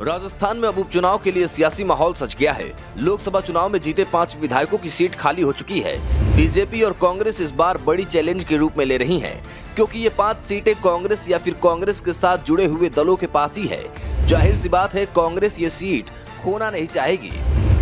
राजस्थान में अब उपचुनाव के लिए सियासी माहौल सज गया है। लोकसभा चुनाव में जीते 5 विधायकों की सीट खाली हो चुकी है। बीजेपी और कांग्रेस इस बार बड़ी चैलेंज के रूप में ले रही हैं, क्योंकि ये 5 सीटें कांग्रेस या फिर कांग्रेस के साथ जुड़े हुए दलों के पास ही है। जाहिर सी बात है, कांग्रेस ये सीट खोना नहीं चाहेगी।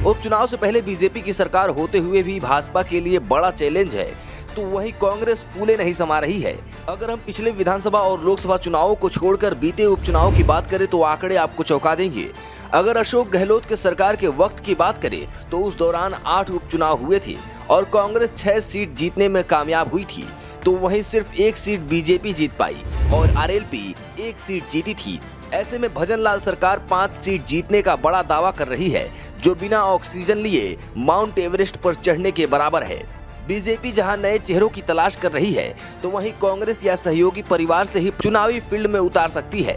उपचुनाव से पहले बीजेपी की सरकार होते हुए भी भाजपा के लिए बड़ा चैलेंज है, तो वहीं कांग्रेस फूले नहीं समा रही है। अगर हम पिछले विधानसभा और लोकसभा चुनावों को छोड़कर बीते उपचुनाव की बात करें तो आंकड़े आपको चौंका देंगे। अगर अशोक गहलोत के सरकार के वक्त की बात करें तो उस दौरान 8 उपचुनाव हुए थे और कांग्रेस 6 सीट जीतने में कामयाब हुई थी, तो वहीं सिर्फ 1 सीट बीजेपी जीत पाई और आरएलपी 1 सीट जीती थी। ऐसे में भजन लाल सरकार 5 सीट जीतने का बड़ा दावा कर रही है, जो बिना ऑक्सीजन लिए माउंट एवरेस्ट पर चढ़ने के बराबर है। बीजेपी जहां नए चेहरों की तलाश कर रही है, तो वहीं कांग्रेस या सहयोगी परिवार से ही चुनावी फील्ड में उतार सकती है।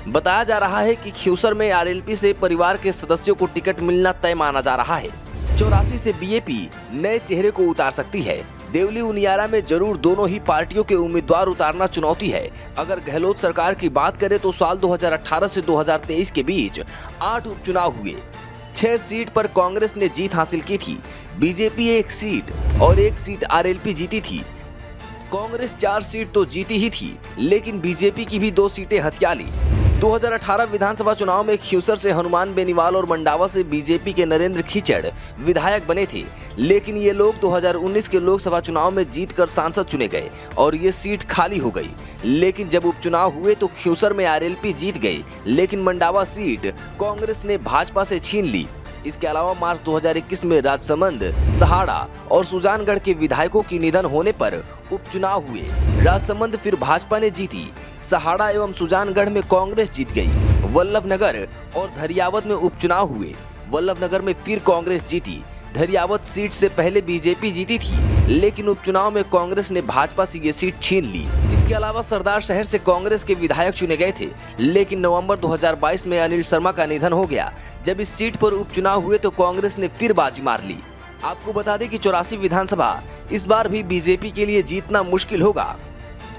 बताया जा रहा है कि खियूसर में आरएलपी से परिवार के सदस्यों को टिकट मिलना तय माना जा रहा है। 84 से बीएपी नए चेहरे को उतार सकती है। देवली उनियारा में जरूर दोनों ही पार्टियों के उम्मीदवार उतारना चुनौती है। अगर गहलोत सरकार की बात करें तो साल 2018 से 2023 के बीच 8 उपचुनाव हुए। 6 सीट पर कांग्रेस ने जीत हासिल की थी। बीजेपी 1 सीट और 1 सीट आरएलपी जीती थी। कांग्रेस 4 सीट तो जीती ही थी, लेकिन बीजेपी की भी 2 सीटें हथिया ली। 2018 विधानसभा चुनाव में खियूसर से हनुमान बेनीवाल और मंडावा से बीजेपी के नरेंद्र खीचड़ विधायक बने थे, लेकिन ये लोग 2019 के लोकसभा चुनाव में जीतकर सांसद चुने गए और ये सीट खाली हो गई। लेकिन जब उपचुनाव हुए तो खियूसर में आरएलपी जीत गई, लेकिन मंडावा सीट कांग्रेस ने भाजपा से छीन ली। इसके अलावा मार्च 2021 में राजसमंद, सहाड़ा और सुजानगढ़ के विधायकों की निधन होने पर उपचुनाव हुए। राजसमंद फिर भाजपा ने जीती, सहाड़ा एवं सुजानगढ़ में कांग्रेस जीत गई। वल्लभनगर और धरियावत में उपचुनाव हुए। वल्लभनगर में फिर कांग्रेस जीती। धरियावत सीट से पहले बीजेपी जीती थी, लेकिन उपचुनाव में कांग्रेस ने भाजपा से ये सीट छीन ली। इसके अलावा सरदार शहर से कांग्रेस के विधायक चुने गए थे, लेकिन नवंबर 2022 में अनिल शर्मा का निधन हो गया। जब इस सीट पर उपचुनाव हुए तो कांग्रेस ने फिर बाजी मार ली। आपको बता दें कि 84 विधानसभा इस बार भी बीजेपी के लिए जीतना मुश्किल होगा।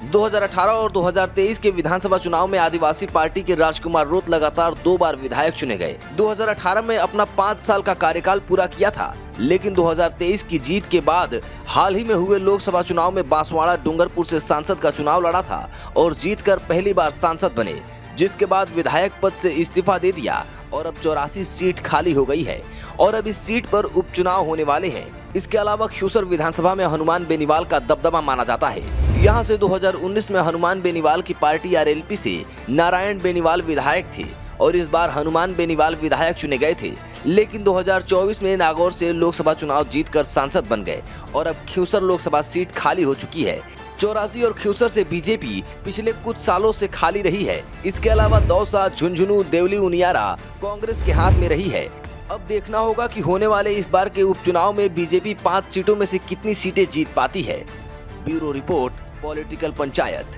2018 और 2023 के विधानसभा चुनाव में आदिवासी पार्टी के राजकुमार रोत लगातार 2 बार विधायक चुने गए। 2018 में अपना 5 साल का कार्यकाल पूरा किया था, लेकिन 2023 की जीत के बाद हाल ही में हुए लोकसभा चुनाव में बांसवाड़ा डूंगरपुर से सांसद का चुनाव लड़ा था और जीतकर पहली बार सांसद बने, जिसके बाद विधायक पद से इस्तीफा दे दिया और अब 84 सीट खाली हो गई है और अब इस सीट पर उपचुनाव होने वाले हैं। इसके अलावा खियूसर विधानसभा में हनुमान बेनीवाल का दबदबा माना जाता है। यहाँ से 2019 में हनुमान बेनीवाल की पार्टी आरएलपी से नारायण बेनीवाल विधायक थे और इस बार हनुमान बेनीवाल विधायक चुने गए थे, लेकिन 2024 में नागौर से लोकसभा चुनाव जीतकर सांसद बन गए और अब खियूसर लोकसभा सीट खाली हो चुकी है। 84 और खियूसर से बीजेपी पिछले कुछ सालों से खाली रही है। इसके अलावा दौसा, झुंझुनू, देवली उनियारा कांग्रेस के हाथ में रही है। अब देखना होगा कि होने वाले इस बार के उपचुनाव में बीजेपी 5 सीटों में से कितनी सीटें जीत पाती है। Bureau report, political panchayat.